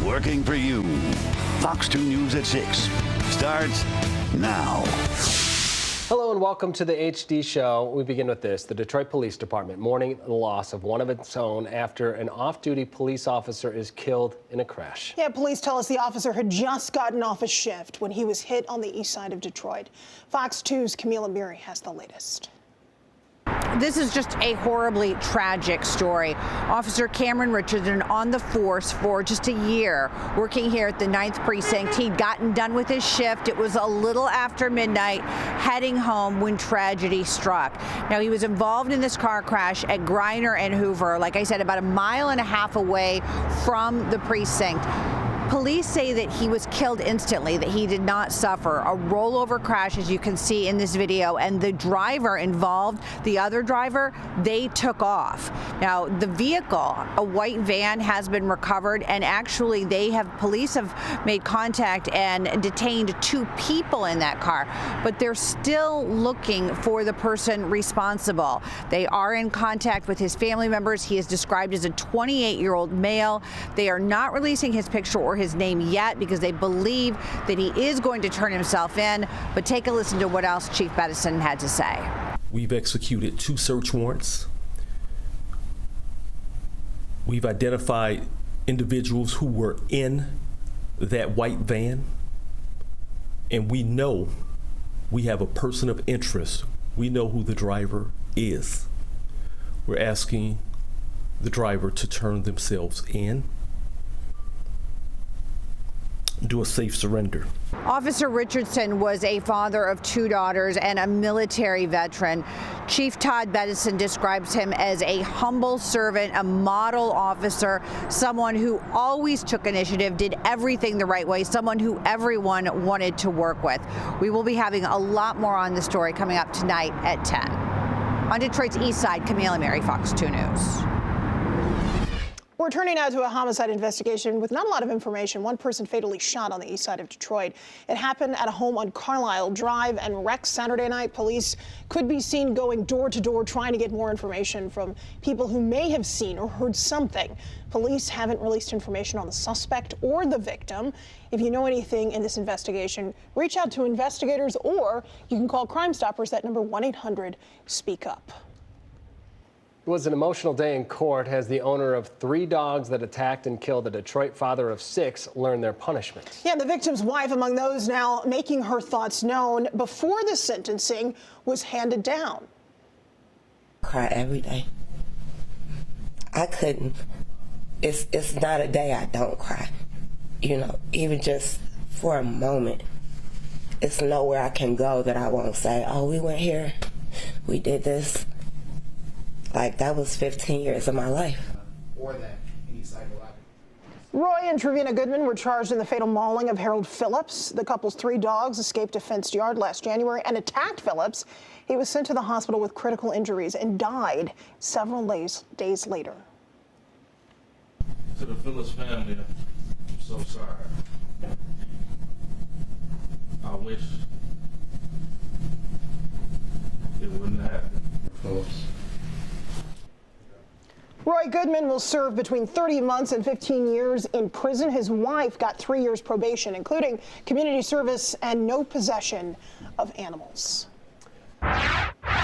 working for you. Fox 2 News at 6 starts now. Hello and welcome to the HD show. We begin with this. The Detroit Police Department mourning the loss of one of its own after an off-duty police officer is killed in a crash. Yeah, police tell us the officer had just gotten off a shift when he was hit on the east side of Detroit. Fox 2's Camila Miri has the latest. This is just a horribly tragic story. Officer Cameron Richardson on the force for just a year, working here at the 9th Precinct. He'd gotten done with his shift. It was a little after midnight, heading home when tragedy struck. Now, he was involved in this car crash at Griner and Hoover, like I said, about a mile and a half away from the precinct. Police say that he was killed instantly, that he did not suffer. A rollover crash, as you can see in this video, and the driver involved, the other driver, they took off. Now, the vehicle, a white van, has been recovered, and actually police have made contact and detained 2 people in that car, but they're still looking for the person responsible. They are in contact with his family members. He is described as a 28-year-old male. They are not releasing his picture or his name yet because they believe that he is going to turn himself in. But take a listen to what else Chief Bettison had to say. We've executed 2 search warrants. We've identified individuals who were in that white van. And we know we have a person of interest. We know who the driver is. We're asking the driver to turn themselves in, do a safe surrender. Officer Richardson was a father of 2 daughters and a military veteran. Chief Todd Bettison describes him as a humble servant, a model officer, someone who always took initiative, did everything the right way, someone who everyone wanted to work with. We will be having a lot more on the story coming up tonight at 10. On Detroit's east side, Camila Miri, Fox 2 News. We're turning now to a homicide investigation with not a lot of information. One person fatally shot on the east side of Detroit. It happened at a home on Carlisle Drive and Rex Saturday night. Police could be seen going door to door trying to get more information from people who may have seen or heard something. Police haven't released information on the suspect or the victim. If you know anything in this investigation, reach out to investigators or you can call Crime Stoppers at number 1-800-SPEAK-UP. It was an emotional day in court as the owner of 3 dogs that attacked and killed the Detroit father of 6 learned their punishment. Yeah, the victim's wife among those now making her thoughts known before the sentencing was handed down. I cry every day. I couldn't. It's not a day I don't cry. You know, even just for a moment. It's nowhere I can go that I won't say, oh, we went here, we did this. Like, that was 15 years of my life. Or that, any psychological. Roy and Trevina Goodman were charged in the fatal mauling of Harold Phillips. The couple's 3 dogs escaped a fenced yard last January and attacked Phillips. He was sent to the hospital with critical injuries and died several days later. To the Phillips family, I'm so sorry. I wish it wouldn't happen. Phillips. Roy Goodman will serve between 30 months and 15 years in prison. His wife got 3 years probation, including community service and no possession of animals.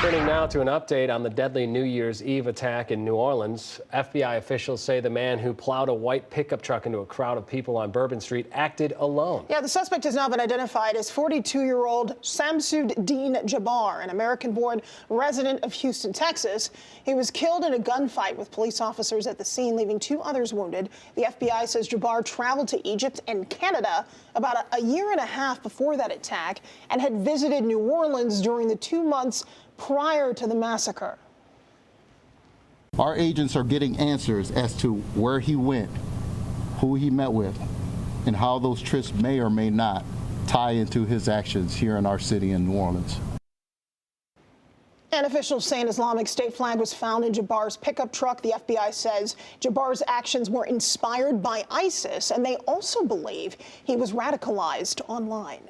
Turning now to an update on the deadly New Year's Eve attack in New Orleans. FBI officials say the man who plowed a white pickup truck into a crowd of people on Bourbon Street acted alone. Yeah, the suspect has now been identified as 42-year-old Samsud-Din Jabbar, an American-born resident of Houston, Texas. He was killed in a gunfight with police officers at the scene, leaving 2 others wounded. The FBI says Jabbar traveled to Egypt and Canada about a year and a half before that attack and had visited New Orleans during the 2 months prior to the massacre. Our agents are getting answers as to where he went, who he met with, and how those trips may or may not tie into his actions here in our city in New Orleans. And officials say an Islamic State flag was found in Jabbar's pickup truck. The FBI says Jabbar's actions were inspired by ISIS, and they also believe he was radicalized online.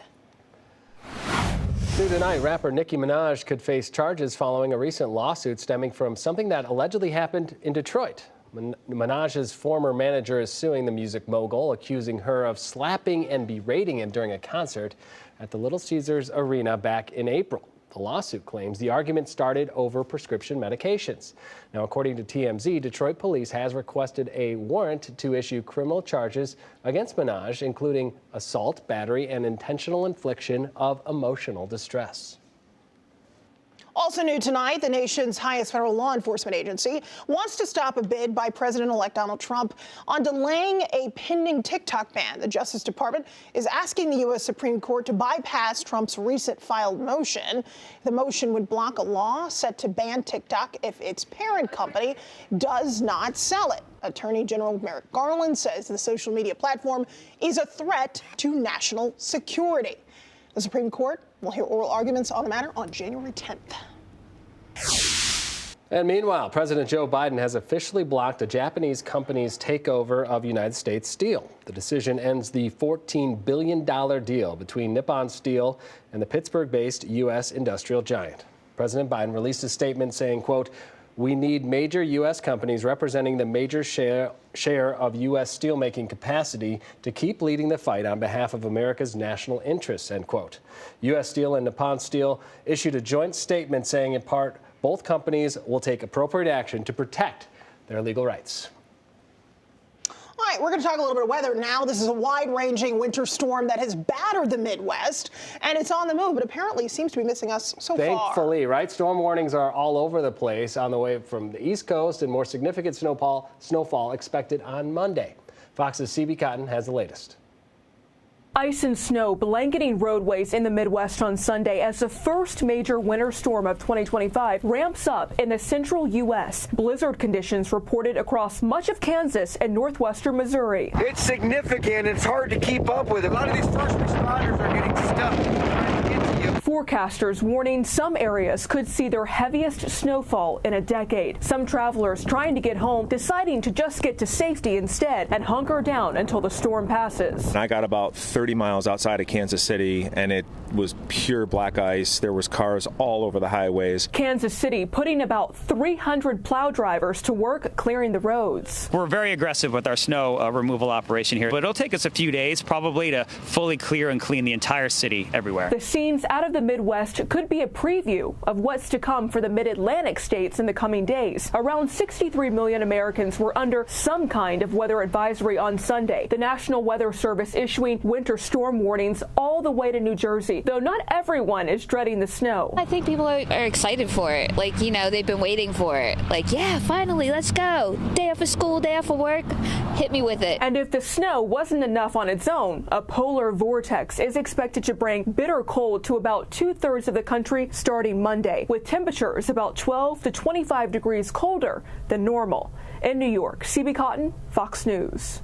New tonight, rapper Nicki Minaj could face charges following a recent lawsuit stemming from something that allegedly happened in Detroit. Minaj's former manager is suing the music mogul, accusing her of slapping and berating him during a concert at the Little Caesars Arena back in April. The lawsuit claims the argument started over prescription medications. Now, according to TMZ, Detroit police has requested a warrant to issue criminal charges against Minaj, including assault, battery, and intentional infliction of emotional distress. Also new tonight, the nation's highest federal law enforcement agency wants to stop a bid by President-elect Donald Trump on delaying a pending TikTok ban. The Justice Department is asking the U.S. Supreme Court to bypass Trump's recent filed motion. The motion would block a law set to ban TikTok if its parent company does not sell it. Attorney General Merrick Garland says the social media platform is a threat to national security. The Supreme Court will hear oral arguments on the matter on January 10th. And meanwhile, President Joe Biden has officially blocked a Japanese company's takeover of United States Steel. The decision ends the $14 billion deal between Nippon Steel and the Pittsburgh-based U.S. industrial giant. President Biden released a statement saying, quote, "We need major U.S. companies representing the major share of U.S. steelmaking capacity to keep leading the fight on behalf of America's national interests," end quote. U.S. Steel and Nippon Steel issued a joint statement saying, in part, both companies will take appropriate action to protect their legal rights. All right, we're going to talk a little bit of weather now. This is a wide-ranging winter storm that has battered the Midwest, and it's on the move, but apparently seems to be missing us so far. Thankfully, right? Storm warnings are all over the place on the way from the East Coast, and more significant snowfall expected on Monday. Fox's CB Cotton has the latest. Ice and snow blanketing roadways in the Midwest on Sunday as the first major winter storm of 2025 ramps up in the central U.S. Blizzard conditions reported across much of Kansas and northwestern Missouri. It's significant. It's hard to keep up with. A lot of these first responders are getting stuck. Forecasters warning some areas could see their heaviest snowfall in a decade. Some travelers trying to get home deciding to just get to safety instead and hunker down until the storm passes. I got about 30 miles outside of Kansas City, and it was pure black ice. There was cars all over the highways. Kansas City putting about 300 plow drivers to work clearing the roads. We're very aggressive with our snow removal operation here, but it'll take us a few days probably to fully clear and clean the entire city everywhere. The scenes out of the Midwest could be a preview of what's to come for the mid-Atlantic states in the coming days. Around 63 million Americans were under some kind of weather advisory on Sunday. The National Weather Service issuing winter storm warnings all the way to New Jersey, though not everyone is dreading the snow. I think people are excited for it. Like, you know, they've been waiting for it. Like, yeah, finally, let's go. Day off of school, day off of work. Hit me with it. And if the snow wasn't enough on its own, a polar vortex is expected to bring bitter cold to about 2/3 of the country starting Monday, with temperatures about 12 to 25 degrees colder than normal. In New York, CB Cotton, Fox News.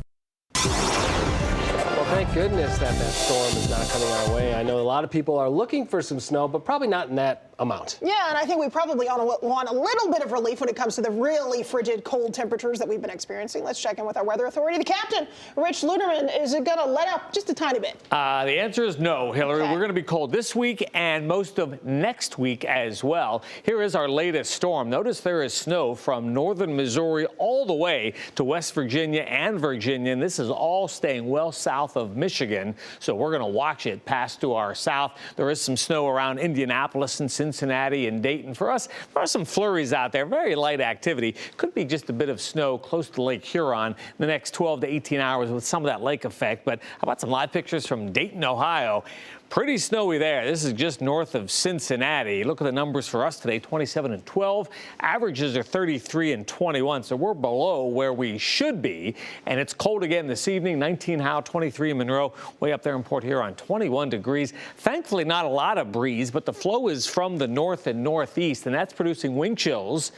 Well, thank goodness that storm is not coming our way. I know a lot of people are looking for some snow, but probably not in that amount. Yeah, and I think we probably want a little bit of relief when it comes to the really frigid cold temperatures that we've been experiencing. Let's check in with our weather authority, the captain, Rich Luderman. Is it going to let up just a tiny bit? The answer is no, Hillary. Okay. We're going to be cold this week and most of next week as well. Here is our latest storm. Notice there is snow from northern Missouri all the way to West Virginia and Virginia, and this is all staying well south of Michigan, so we're going to watch it pass to our south. There is some snow around Indianapolis and Cincinnati and Dayton. For us, there are some flurries out there, very light activity. Could be just a bit of snow close to Lake Huron in the next 12 to 18 hours with some of that lake effect. But how about some live pictures from Dayton, Ohio? Pretty snowy there. This is just north of Cincinnati. Look at the numbers for us today, 27 and 12. Averages are 33 and 21, so we're below where we should be. And it's cold again this evening, 19 Howe, 23 in Monroe, way up there in Port Huron, 21 degrees. Thankfully, not a lot of breeze, but the flow is from the north and northeast, and that's producing wind chills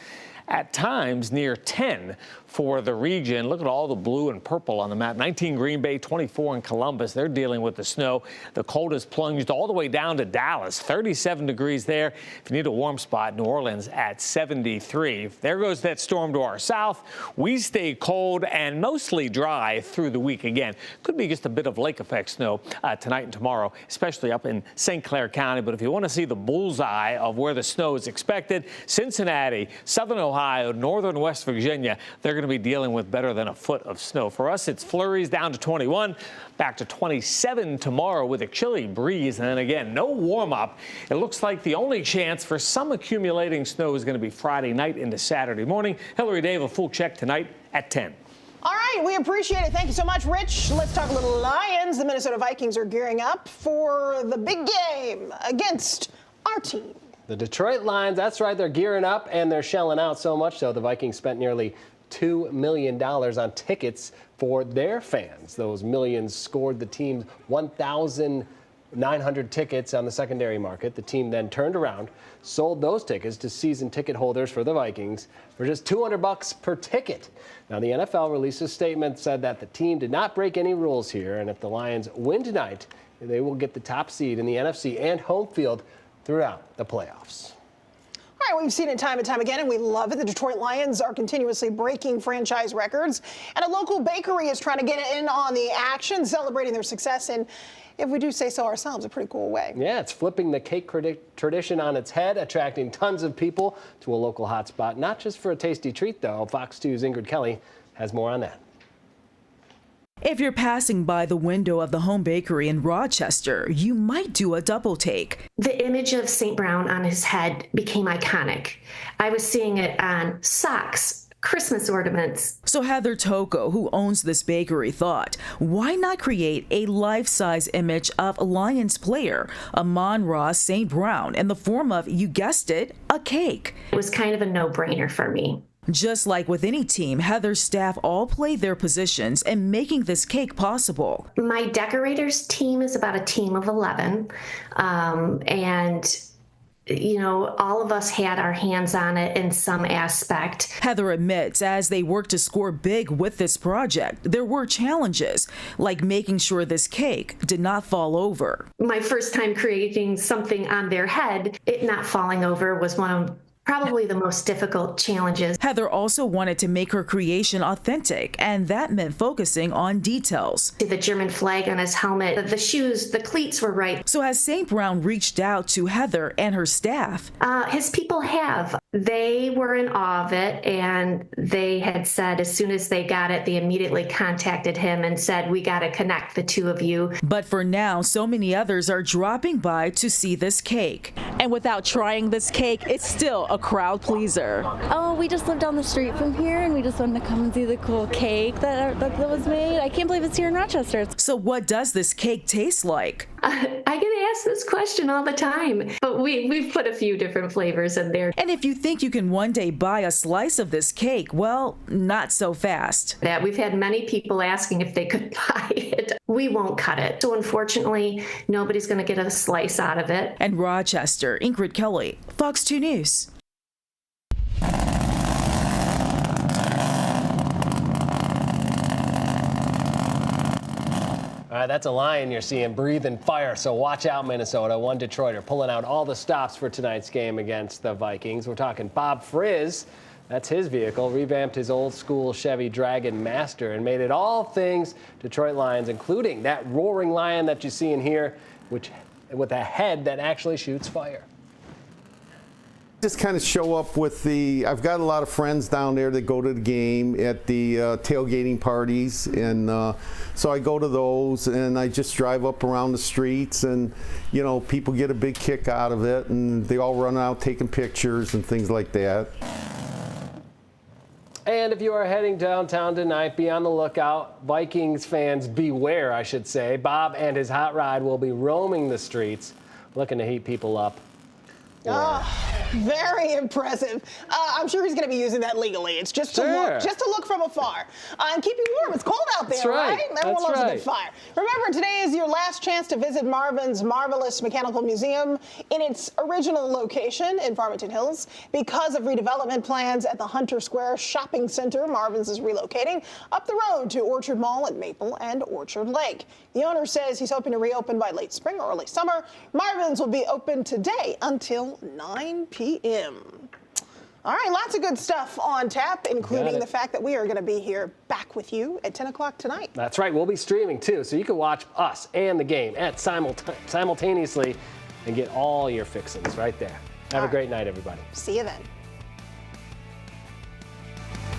at times near 10 for the region. Look at all the blue and purple on the map. 19 Green Bay, 24 in Columbus. They're dealing with the snow. The cold has plunged all the way down to Dallas, 37 degrees there. If you need a warm spot, New Orleans at 73. There goes that storm to our south. We stay cold and mostly dry through the week again. Could be just a bit of lake effect snow tonight and tomorrow, especially up in St. Clair County. But if you want to see the bullseye of where the snow is expected, Cincinnati, southern Ohio, northern West Virginia, they're going to be dealing with better than a foot of snow. For us, it's flurries down to 21, back to 27 tomorrow with a chilly breeze. And then again, no warm up. It looks like the only chance for some accumulating snow is going to be Friday night into Saturday morning. Hilary, Dave, a full check tonight at 10. All right, we appreciate it. Thank you so much, Rich. Let's talk a little Lions. The Minnesota Vikings are gearing up for the big game against our team. The Detroit Lions, that's right, they're gearing up and they're shelling out so much so the Vikings spent nearly $2 million on tickets for their fans. Those millions scored the team's 1,900 tickets on the secondary market. The team then turned around, sold those tickets to season ticket holders for the Vikings for just $200 per ticket. Now, the NFL released a statement, said that the team did not break any rules here, and if the Lions win tonight, they will get the top seed in the NFC and home field throughout the playoffs. All right, we've seen it time and time again, and we love it. The Detroit Lions are continuously breaking franchise records, and a local bakery is trying to get in on the action, celebrating their success in, if we do say so ourselves, a pretty cool way. Yeah, it's flipping the cake tradition on its head, attracting tons of people to a local hotspot. Not just for a tasty treat, though. Fox 2's Ingrid Kelly has more on that. If you're passing by the window of the home bakery in Rochester, you might do a double take. The image of St. Brown on his head became iconic. I was seeing it on socks, Christmas ornaments. So Heather Toko, who owns this bakery, thought, why not create a life-size image of Lions player Amon Ra St. Brown in the form of, you guessed it, a cake? It was kind of a no-brainer for me. Just like with any team, Heather's staff all played their positions in making this cake possible. My decorators team is about a team of 11, and you know, all of us had our hands on it in some aspect. Heather admits as they worked to score big with this project, there were challenges, like making sure this cake did not fall over. My first time creating something on their head, it not falling over was one of probably the most difficult challenges. Heather also wanted to make her creation authentic, and that meant focusing on details. The German flag on his helmet, the shoes, the cleats were right. So has St. Brown reached out to Heather and her staff? His people have. They were in awe of it, and they had said as soon as they got it, they immediately contacted him and said, we got to connect the two of you. But for now, so many others are dropping by to see this cake. And without trying this cake, it's still a crowd pleaser. Oh, we just live down the street from here, and we just wanted to come and see the cool cake that was made. I can't believe it's here in Rochester. So what does this cake taste like? I get asked this question all the time, but we've put a few different flavors in there. And if you think you can one day buy a slice of this cake, well, not so fast. We've had many people asking if they could buy it. We won't cut it. So unfortunately, nobody's going to get a slice out of it. And Rochester, Ingrid Kelly, Fox 2 News. All right, that's a lion you're seeing breathing fire, so watch out, Minnesota. One Detroiter pulling out all the stops for tonight's game against the Vikings. We're talking Bob Frizz. That's his vehicle. Revamped his old school Chevy Dragon Master and made it all things Detroit Lions, including that roaring lion that you see in here, which with a head that actually shoots fire. Just kind of show up with I've got a lot of friends down there that go to the game at the tailgating parties, and so I go to those and I just drive up around the streets, and you know, people get a big kick out of it, and they all run out taking pictures and things like that. And if you are heading downtown tonight, be on the lookout. Vikings fans beware, I should say. Bob and his hot ride will be roaming the streets, looking to heat people up. Very impressive. I'm sure he's going to be using that legally. It's just to look from afar and keep you warm. It's cold out there, right? Everyone loves a good fire. Remember, today is your last chance to visit Marvin's Marvelous Mechanical Museum in its original location in Farmington Hills. Because of redevelopment plans at the Hunter Square Shopping Center, Marvin's is relocating up the road to Orchard Mall at Maple and Orchard Lake. The owner says he's hoping to reopen by late spring or early summer. Marvin's will be open today until 9 p.m. All right, lots of good stuff on tap, including the fact that we are going to be here back with you at 10 o'clock tonight. That's right. We'll be streaming, too, so you can watch us and the game simultaneously and get all your fixings right there. Have a great night, everybody. See you then.